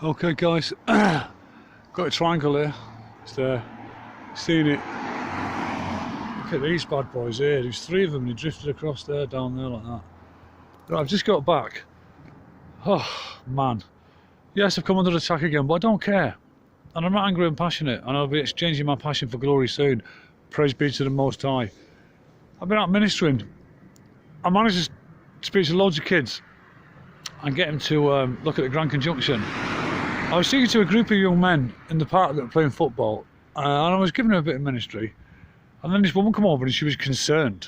Okay guys, got a triangle here, it's there, seen it. Look at these bad boys here, there's three of them and they drifted across there, down there like that. Right, I've just got back. Oh man, yes I've come under attack again, but I don't care. And I'm not angry and passionate, and I'll be exchanging my passion for glory soon. Praise be to the Most High. I've been out ministering. I managed to speak to loads of kids and get them to look at the Grand Conjunction. I was speaking to a group of young men in the park that were playing football, and I was giving them a bit of ministry, and then this woman came over and she was concerned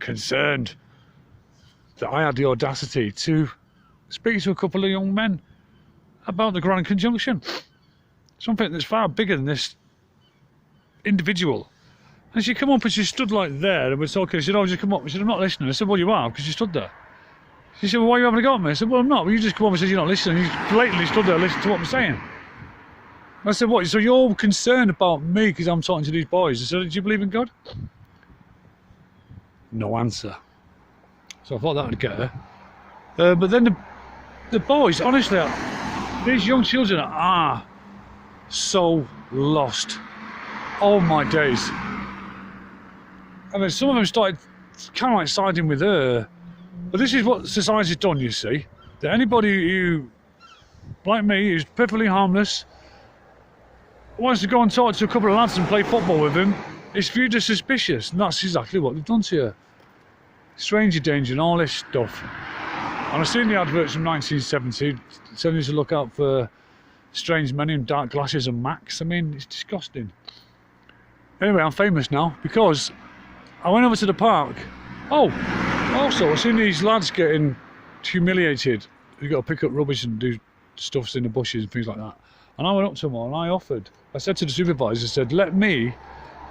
that I had the audacity to speak to a couple of young men about the Grand Conjunction, something that's far bigger than this individual. And she came up and she stood like there and we're talking. She said, "Oh, just come up." I said, "I'm not listening." I said, "Well, you are, because you stood there." She said, "Well, why are you having a go at me?" I said, "Well, I'm not. Well, you just come up and said you're not listening. You blatantly stood there listening to what I'm saying." I said, "What? So you're concerned about me because I'm talking to these boys?" I said, "Do you believe in God?" No answer. So I thought that would get her. But then the boys, honestly, these young children are so lost. Oh my days. I mean, some of them started kind of like siding with her. But this is what society's done, you see. That anybody who, like me, who's perfectly harmless, wants to go and talk to a couple of lads and play football with them, is viewed as suspicious. And that's exactly what they've done to you. Stranger danger and all this stuff. And I've seen the adverts from 1970 telling you to look out for strange men in dark glasses and Macs. I mean, it's disgusting. Anyway, I'm famous now because I went over to the park. Oh, also, I've seen these lads getting humiliated. You've got to pick up rubbish and do stuffs in the bushes and things like that. And I went up to them all and I offered. I said to the supervisor, I said, "Let me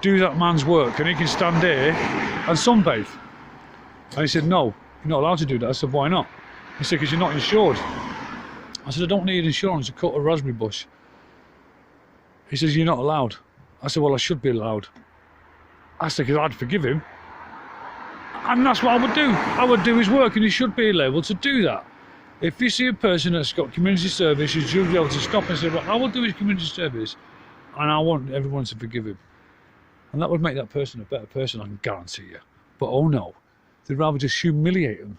do that man's work and he can stand here and sunbathe." And he said, "No, you're not allowed to do that." I said, "Why not?" He said, "Because you're not insured." I said, "I don't need insurance to cut a raspberry bush." He says, "You're not allowed." I said, "Well, I should be allowed." I said, "Because I'd forgive him. And that's what I would do. I would do his work and he should be able to do that. If you see a person that's got community service, you should be able to stop and say, "Well, I will do his community service and I want everyone to forgive him." And that would make that person a better person, I can guarantee you. But oh no, they'd rather just humiliate him.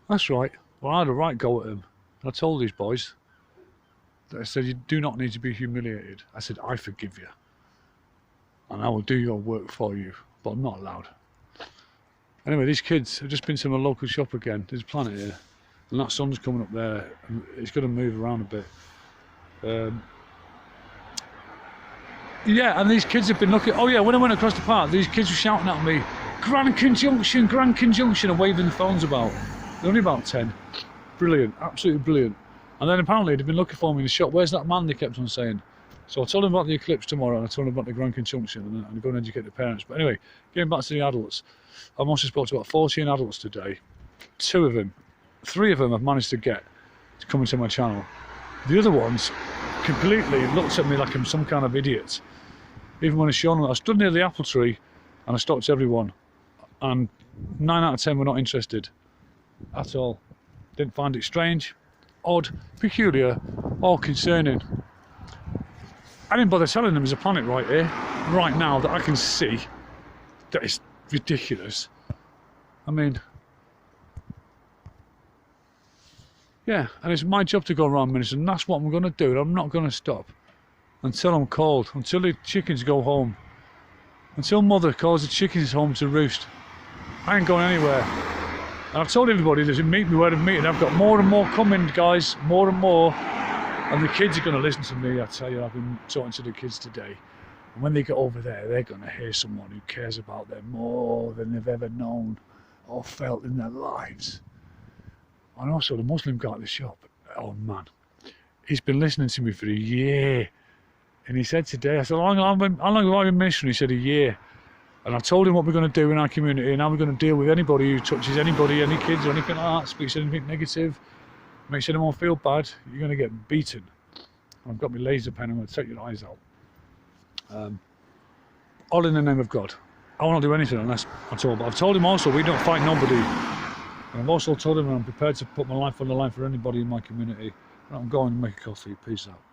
That's right. Well, I had a right go at him. And I told these boys, that I said, "You do not need to be humiliated." I said, "I forgive you. And I will do your work for you, but I'm not allowed." Anyway, these kids have just been to my local shop again. There's a planet here, and that sun's coming up there, and it's going to move around a bit. Yeah, and these kids have been looking. Oh yeah, when I went across the park, these kids were shouting at me, Grand Conjunction, and waving the phones about. They're only about 10. Brilliant, absolutely brilliant. And then apparently they've been looking for me in the shop. "Where's that man?" they kept on saying. So I told them about the eclipse tomorrow, and I told them about the Grand Conjunction, and I'm going to educate the parents. But anyway, getting back to the adults, I've also spoke to about 14 adults today. 3 of them I've managed to get to come into my channel. The other ones completely looked at me like I'm some kind of idiot. Even when I showed them, I stood near the apple tree and I stopped everyone, and 9 out of 10 were not interested at all. Didn't find it strange, odd, peculiar, or concerning. I didn't bother telling them there's a planet right here, right now, that I can see. That is ridiculous. I mean, yeah, and it's my job to go around ministering, and that's what I'm going to do, and I'm not going to stop until I'm called, until the chickens go home, until mother calls the chickens home to roost. I ain't going anywhere. And I've told everybody to meet me where to meet, and I've got more and more coming, guys, more and more. And the kids are going to listen to me. I tell you, I've been talking to the kids today. And when they get over there, they're going to hear someone who cares about them more than they've ever known or felt in their lives. And also the Muslim guy at the shop, oh man, he's been listening to me for a year. And he said today, I said, how long have I been ministering? He said, a year. And I told him what we're going to do in our community and how we're going to deal with anybody who touches anybody, any kids or anything like that, speaks anything negative, makes anyone feel bad, you're going to get beaten. I've got my laser pen, I'm going to take your eyes out. All in the name of God. I won't do anything unless I'm told. But I've told him also, we don't fight nobody. And I've also told him I'm prepared to put my life on the line for anybody in my community. I'm going to make a coffee. Peace out.